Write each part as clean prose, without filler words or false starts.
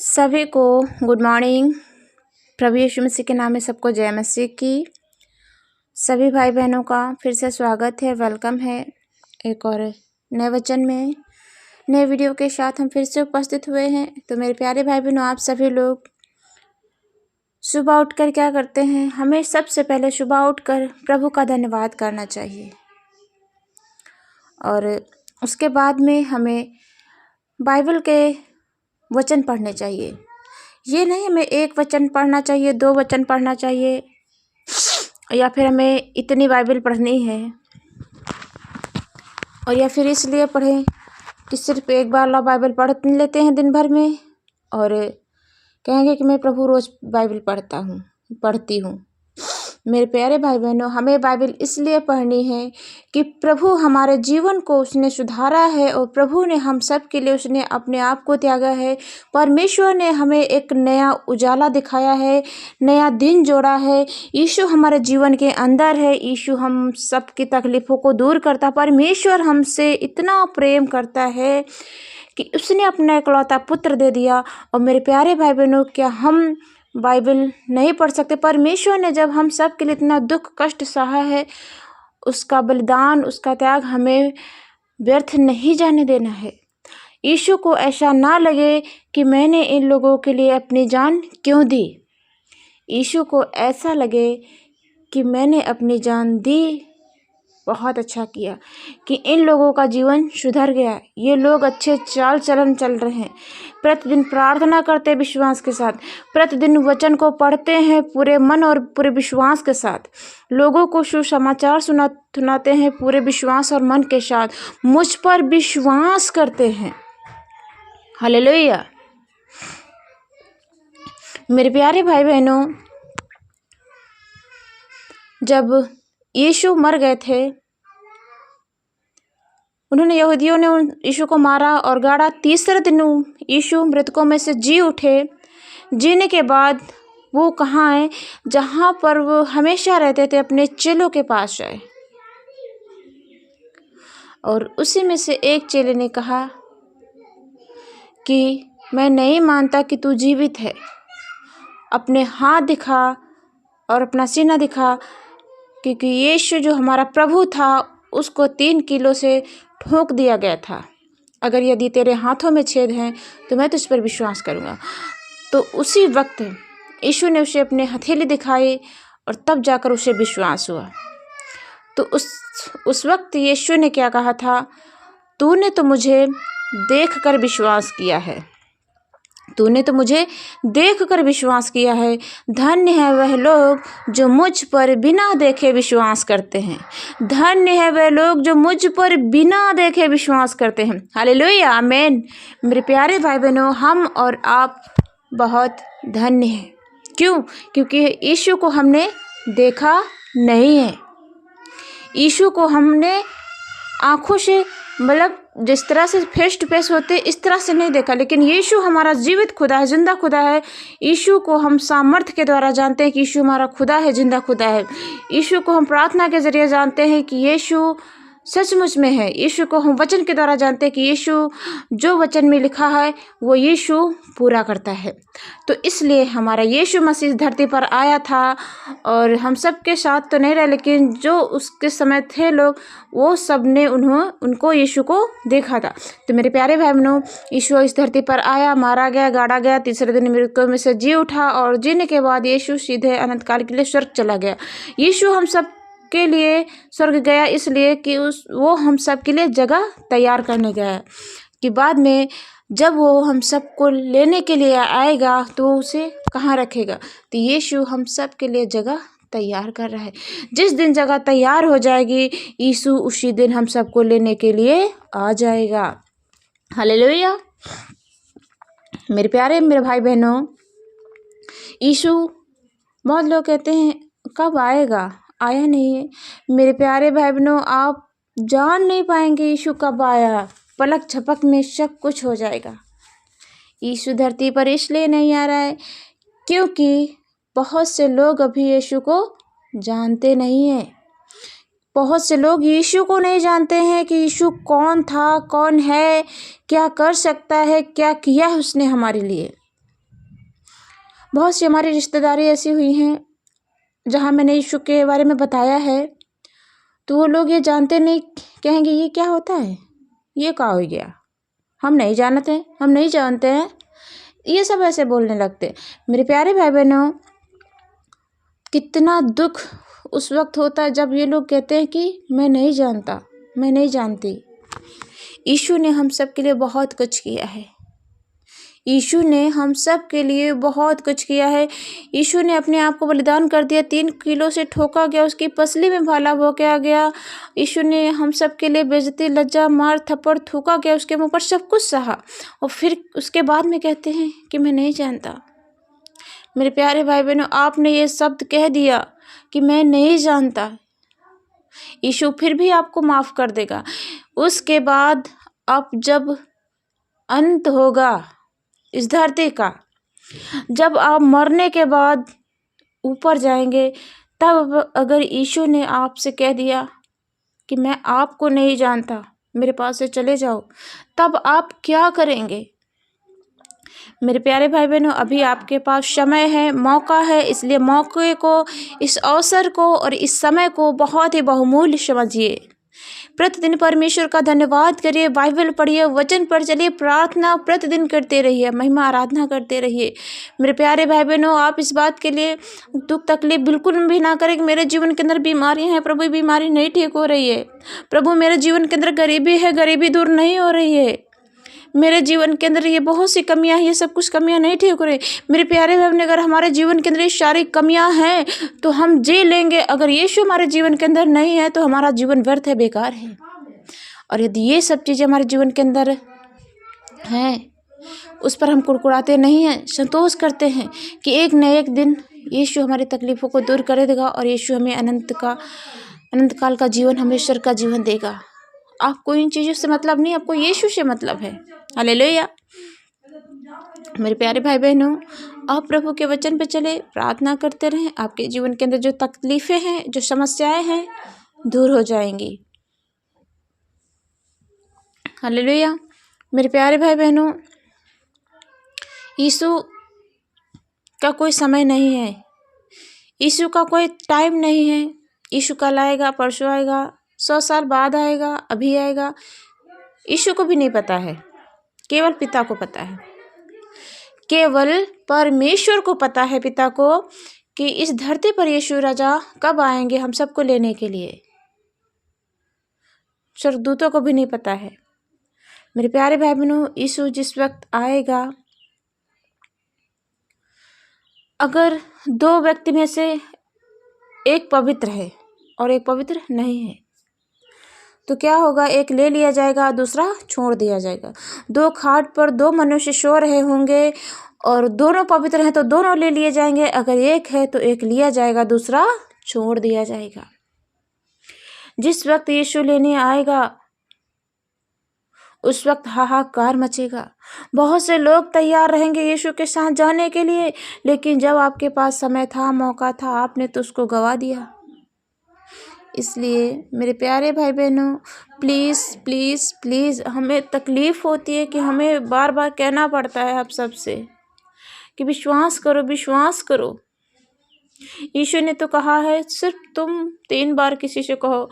सभी को good morning. प्रभु यीशु मसीह के नाम में सबको जय मसीह की। सभी भाई बहनों का फिर से स्वागत है, वेलकम है एक और नए वचन में, नए वीडियो के साथ हम फिर से उपस्थित हुए हैं। तो मेरे प्यारे भाई बहनों, आप सभी लोग सुबह उठकर क्या करते हैं? हमें सबसे पहले सुबह उठकर प्रभु का धन्यवाद करना चाहिए और उसके बाद में हमें बाइबल के वचन पढ़ने चाहिए। ये नहीं हमें एक वचन पढ़ना चाहिए, 2 वचन पढ़ना चाहिए, या फिर हमें इतनी बाइबल पढ़नी है और या फिर इसलिए पढ़ें कि सिर्फ एक बार ला बाइबल पढ़ लेते हैं दिन भर में और कहेंगे कि मैं प्रभु रोज़ बाइबल पढ़ती हूँ। मेरे प्यारे भाई बहनों, हमें बाइबल इसलिए पढ़नी है कि प्रभु हमारे जीवन को उसने सुधारा है और प्रभु ने हम सब के लिए उसने अपने आप को त्यागा है। परमेश्वर ने हमें एक नया उजाला दिखाया है, नया दिन जोड़ा है। यीशु हमारे जीवन के अंदर है। यीशु हम सब की तकलीफ़ों को दूर करता। परमेश्वर हमसे इतना प्रेम करता है कि उसने अपना इकलौता पुत्र दे दिया। और मेरे प्यारे भाई बहनों, क्या हम बाइबल नहीं पढ़ सकते? परमेश्वर ने जब हम सब के लिए इतना दुख कष्ट सहा है, उसका बलिदान, उसका त्याग हमें व्यर्थ नहीं जाने देना है। यीशु को ऐसा ना लगे कि मैंने इन लोगों के लिए अपनी जान क्यों दी। यीशु को ऐसा लगे कि मैंने अपनी जान दी, बहुत अच्छा किया कि इन लोगों का जीवन सुधर गया। ये लोग अच्छे चाल चलन चल रहे हैं, प्रतिदिन प्रार्थना करते विश्वास के साथ, प्रतिदिन वचन को पढ़ते हैं पूरे मन और पूरे विश्वास के साथ, लोगों को सुसमाचार सुनाते हैं पूरे विश्वास और मन के साथ, मुझ पर विश्वास करते हैं। हालेलुया। मेरे प्यारे भाई बहनों, जब यीशु मर गए थे, उन्होंने यहूदियों ने यीशु को मारा और गाड़ा। तीसरे दिन यीशु मृतकों में से जी उठे। जीने के बाद वो कहाँ है? जहाँ पर वो हमेशा रहते थे, अपने चेलों के पास आए। और उसी में से एक चेले ने कहा कि मैं नहीं मानता कि तू जीवित है। अपने हाथ दिखा और अपना सीना दिखा, क्योंकि यीशु जो हमारा प्रभु था उसको 3 किलो से ठोक दिया गया था। अगर यदि तेरे हाथों में छेद हैं तो मैं तुझ पर विश्वास करूँगा। तो उसी वक्त यीशु ने उसे अपने हथेली दिखाई और तब जाकर उसे विश्वास हुआ। तो उस वक्त यीशु ने क्या कहा था? तूने तो मुझे देखकर विश्वास किया है, तूने तो मुझे देखकर विश्वास किया है। धन्य है वह लोग जो मुझ पर बिना देखे विश्वास करते हैं। धन्य है वह लोग जो मुझ पर बिना देखे विश्वास करते हैं। हालेलुया, आमीन। मेरे प्यारे भाई बहनों, हम और आप बहुत धन्य हैं। क्यों? क्योंकि यीशु को हमने देखा नहीं है। यीशु को हमने आँखों से, मतलब जिस तरह से फेस टू फेस होते इस तरह से नहीं देखा, लेकिन यीशु हमारा जीवित खुदा है, जिंदा खुदा है। यीशु को हम सामर्थ्य के द्वारा जानते हैं कि यीशु हमारा खुदा है, जिंदा खुदा है। यीशु को हम प्रार्थना के जरिए जानते हैं कि यीशु सचमुच में है। यीशु को हम वचन के द्वारा जानते हैं कि यीशु जो वचन में लिखा है वो यीशु पूरा करता है। तो इसलिए हमारा यीशु मसीह धरती पर आया था और हम सब के साथ तो नहीं रहे, लेकिन जो उसके समय थे लोग, वो सब ने उनको यीशु को देखा था। तो मेरे प्यारे भाई बहनों, यीशु इस धरती पर आया, मारा गया, गाड़ा गया, तीसरे दिन मृतकों में से जी उठा और जीने के बाद यीशु सीधे अनंत काल के लिए स्वर्ग चला गया। यीशु हम सब के लिए स्वर्ग गया इसलिए कि वो हम सब के लिए जगह तैयार करने गया, कि बाद में जब वो हम सबको लेने के लिए आएगा तो वो उसे कहाँ रखेगा। तो यीशु हम सब के लिए जगह तैयार कर रहा है। जिस दिन जगह तैयार हो जाएगी, यीशु उसी दिन हम सबको लेने के लिए आ जाएगा। हालेलुया। मेरे प्यारे मेरे भाई बहनों, यीशु, बहुत लोग कहते हैं कब आएगा, आया नहीं है। मेरे प्यारे भाई बहनों, आप जान नहीं पाएंगे यीशु कब आया। पलक झपक में सब कुछ हो जाएगा। यीशु धरती पर इसलिए नहीं आ रहा है क्योंकि बहुत से लोग अभी यीशु को जानते नहीं हैं। बहुत से लोग यीशु को नहीं जानते हैं कि यीशु कौन था, कौन है, क्या कर सकता है, क्या किया है उसने हमारे लिए। बहुत सी हमारी रिश्तेदारी ऐसी हुई हैं जहाँ मैंने यीशु के बारे में बताया है तो वो लोग ये जानते नहीं, कहेंगे ये क्या होता है, ये क्या हो गया, हम नहीं जानते, हम नहीं जानते हैं, ये सब ऐसे बोलने लगते। मेरे प्यारे भाई बहनों, कितना दुख उस वक्त होता है जब ये लोग कहते हैं कि मैं नहीं जानता, मैं नहीं जानती। यीशु ने हम सब के लिए बहुत कुछ किया है। यीशु ने हम सब के लिए बहुत कुछ किया है। यीशु ने अपने आप को बलिदान कर दिया, 3 किलो से ठोका गया, उसकी पसली में भाला भोंका गया। यीशु ने हम सब के लिए बेइज्जती, लज्जा, मार, थप्पड़ थूका गया, उसके मुंह पर सब कुछ सहा और फिर उसके बाद में कहते हैं कि मैं नहीं जानता। मेरे प्यारे भाई बहनों, आपने ये शब्द कह दिया कि मैं नहीं जानता, यीशु फिर भी आपको माफ़ कर देगा। उसके बाद अब जब अंत होगा इस धरती का, जब आप मरने के बाद ऊपर जाएंगे, तब अगर यीशु ने आपसे कह दिया कि मैं आपको नहीं जानता, मेरे पास से चले जाओ, तब आप क्या करेंगे? मेरे प्यारे भाई बहनों, अभी आपके पास समय है, मौका है, इसलिए मौके को, इस अवसर को और इस समय को बहुत ही बहुमूल्य समझिए। प्रतिदिन परमेश्वर का धन्यवाद करिए, बाइबल पढ़िए, वचन पर चलिए, प्रार्थना प्रतिदिन करते रहिए, महिमा आराधना करते रहिए। मेरे प्यारे भाई बहनों, आप इस बात के लिए दुख तकलीफ बिल्कुल भी ना करें कि मेरे जीवन के अंदर बीमारियां हैं, प्रभु बीमारी नहीं ठीक हो रही है, प्रभु मेरे जीवन के अंदर गरीबी है, गरीबी दूर नहीं हो रही है, मेरे जीवन के अंदर ये बहुत सी कमियां हैं, ये सब कुछ कमियां नहीं ठीक हो रही। मेरे प्यारे भाई बहन, अगर हमारे जीवन के अंदर ये सारी कमियां हैं तो हम जी लेंगे। अगर यीशु हमारे जीवन के अंदर नहीं है तो हमारा जीवन व्यर्थ है, बेकार है। और यदि ये सब चीज़ें हमारे जीवन के अंदर हैं, उस पर हम कुड़कुड़ाते नहीं हैं, संतोष करते हैं कि एक न एक दिन यीशु हमारी तकलीफ़ों को दूर कर देगा और यीशु हमें अनंत काल का जीवन, हमेशा का जीवन देगा। आपको इन चीज़ों से मतलब नहीं, आपको यीशु से मतलब है। हालेलुया। मेरे प्यारे भाई बहनों, आप प्रभु के वचन पे चले, प्रार्थना करते रहें, आपके जीवन के अंदर जो तकलीफ़ें हैं, जो समस्याएं हैं, दूर हो जाएंगी। हालेलुया। मेरे प्यारे भाई बहनों, यीशु का कोई समय नहीं है, यीशु का कोई टाइम नहीं है। यीशु कल आएगा, परसों आएगा, 100 साल बाद आएगा, अभी आएगा, यीशु को भी नहीं पता है, केवल पिता को पता है, केवल परमेश्वर को पता है, पिता को, कि इस धरती पर यीशु राजा कब आएंगे हम सबको लेने के लिए। स्वर्गदूतों को भी नहीं पता है। मेरे प्यारे भाई बहनों, यीशु जिस वक्त आएगा, अगर 2 व्यक्ति में से एक पवित्र है और एक पवित्र नहीं है तो क्या होगा? एक ले लिया जाएगा, दूसरा छोड़ दिया जाएगा। 2 खाट पर 2 मनुष्य सो रहे होंगे और दोनों पवित्र हैं तो दोनों ले लिए जाएंगे। अगर एक है तो एक लिया जाएगा, दूसरा छोड़ दिया जाएगा। जिस वक्त यीशु लेने आएगा उस वक्त हाहाकार मचेगा। बहुत से लोग तैयार रहेंगे यीशु के साथ जाने के लिए, लेकिन जब आपके पास समय था, मौका था, आपने तो उसको गवा दिया। इसलिए मेरे प्यारे भाई बहनों, प्लीज़ प्लीज़ प्लीज़, हमें तकलीफ़ होती है कि हमें बार बार कहना पड़ता है आप सबसे कि विश्वास करो, विश्वास करो। यीशु ने तो कहा है, सिर्फ तुम 3 बार किसी से कहो,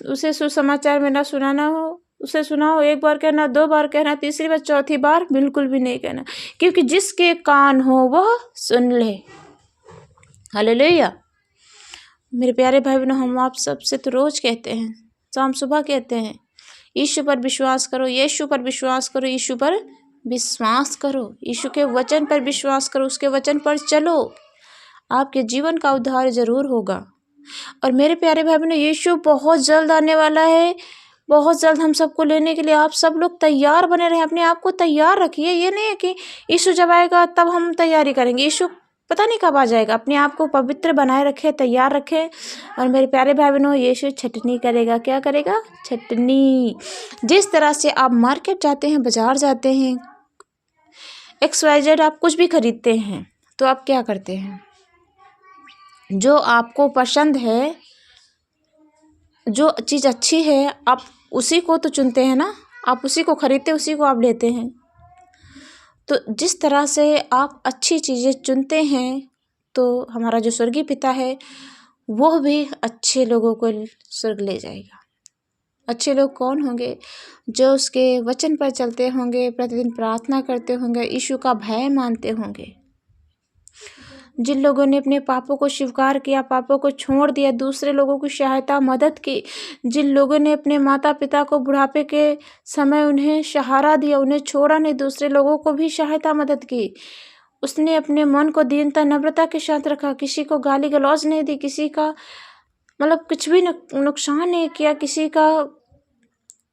उसे सुसमाचार में ना सुनाना हो, उसे सुनाओ, 1 बार कहना, 2 बार कहना, तीसरी बार, चौथी बार बिल्कुल भी नहीं कहना, क्योंकि जिसके कान हो वह सुन ले। हालेलुया। मेरे प्यारे भाई बहनों, हम आप सबसे तो रोज़ कहते हैं, शाम सुबह कहते हैं, यीशु पर विश्वास करो, यीशु पर विश्वास करो, यीशु पर विश्वास करो, यीशु के वचन पर विश्वास करो, उसके वचन पर चलो, आपके जीवन का उद्धार जरूर होगा। और मेरे प्यारे भाई बहनों, यीशु बहुत जल्द आने वाला है, बहुत जल्द हम सबको लेने के लिए। आप सब लोग तैयार बने रहें, अपने आप को तैयार रखिए। ये नहीं है कि यीशु जब आएगा तब हम तैयारी करेंगे, यीशु पता नहीं कब आ जाएगा। अपने आप को पवित्र बनाए रखें, तैयार रखें। और मेरे प्यारे भाई बहनों, यीशु छटनी करेगा। क्या करेगा? छटनी। जिस तरह से आप मार्केट जाते हैं, बाजार जाते हैं, XYZ आप कुछ भी खरीदते हैं तो आप क्या करते हैं? जो आपको पसंद है, जो चीज़ अच्छी है, आप उसी को तो चुनते हैं ना, आप उसी को खरीदते, उसी को आप लेते हैं। तो जिस तरह से आप अच्छी चीज़ें चुनते हैं तो हमारा जो स्वर्गीय पिता है वो भी अच्छे लोगों को स्वर्ग ले जाएगा। अच्छे लोग कौन होंगे? जो उसके वचन पर चलते होंगे, प्रतिदिन प्रार्थना करते होंगे, यीशु का भय मानते होंगे। जिन लोगों ने अपने पापों को स्वीकार किया, पापों को छोड़ दिया, दूसरे लोगों की सहायता मदद की, जिन लोगों ने अपने माता पिता को बुढ़ापे के समय उन्हें सहारा दिया, उन्हें छोड़ा नहीं, दूसरे लोगों को भी सहायता मदद की, उसने अपने मन को दीनता नम्रता के साथ रखा, किसी को गाली गलौज नहीं दी, किसी का मतलब कुछ भी नुकसान नहीं किया,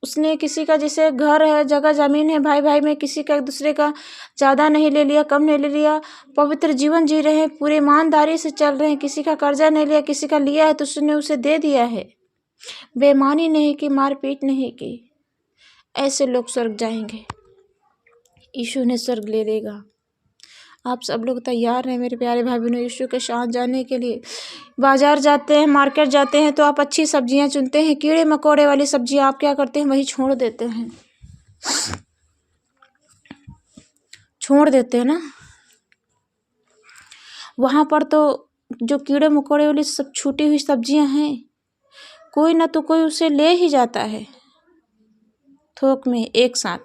उसने किसी का जैसे घर है, जगह ज़मीन है, भाई भाई में किसी का एक दूसरे का ज़्यादा नहीं ले लिया, कम नहीं ले लिया, पवित्र जीवन जी रहे हैं, पूरे ईमानदारी से चल रहे हैं, किसी का कर्जा नहीं लिया, किसी का लिया है तो उसने उसे दे दिया है, बेईमानी नहीं की, मारपीट नहीं की। ऐसे लोग स्वर्ग जाएंगे, यीशु ने स्वर्ग ले लेगा। आप सब लोग तैयार हैं मेरे प्यारे भाई बहनों यीशु के साथ जाने के लिए? बाजार जाते हैं, मार्केट जाते हैं तो आप अच्छी सब्जियां चुनते हैं, कीड़े मकोड़े वाली सब्जियां आप क्या करते हैं? वही छोड़ देते हैं, छोड़ देते हैं ना। वहाँ पर तो जो कीड़े मकोड़े वाली सब छूटी हुई सब्जियां हैं, कोई ना तो कोई उसे ले ही जाता है थोक में एक साथ।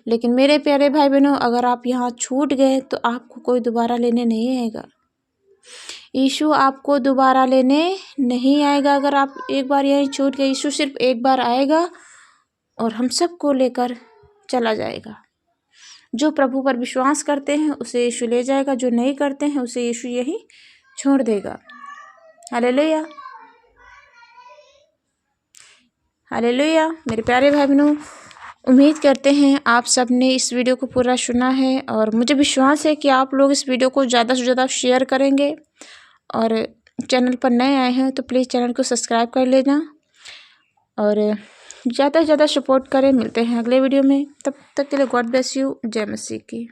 लेकिन मेरे प्यारे भाई बहनों, अगर आप यहाँ छूट गए तो आपको कोई दोबारा लेने नहीं आएगा। यीशु आपको दोबारा लेने नहीं आएगा। अगर आप एक बार यहीं छूट गए, यीशु सिर्फ एक बार आएगा और हम सबको लेकर चला जाएगा। जो प्रभु पर विश्वास करते हैं उसे यीशु ले जाएगा, जो नहीं करते हैं उसे यीशु यहीं छोड़ देगा। Hallelujah, hallelujah. मेरे प्यारे भाई बहनों, उम्मीद करते हैं आप सब ने इस वीडियो को पूरा सुना है और मुझे विश्वास है कि आप लोग इस वीडियो को ज़्यादा से ज़्यादा शेयर करेंगे। और चैनल पर नए आए हैं तो प्लीज़ चैनल को सब्सक्राइब कर लेना और ज़्यादा से ज़्यादा सपोर्ट करें। मिलते हैं अगले वीडियो में, तब तक के लिए गॉड ब्लेस यू। जय मसीह की।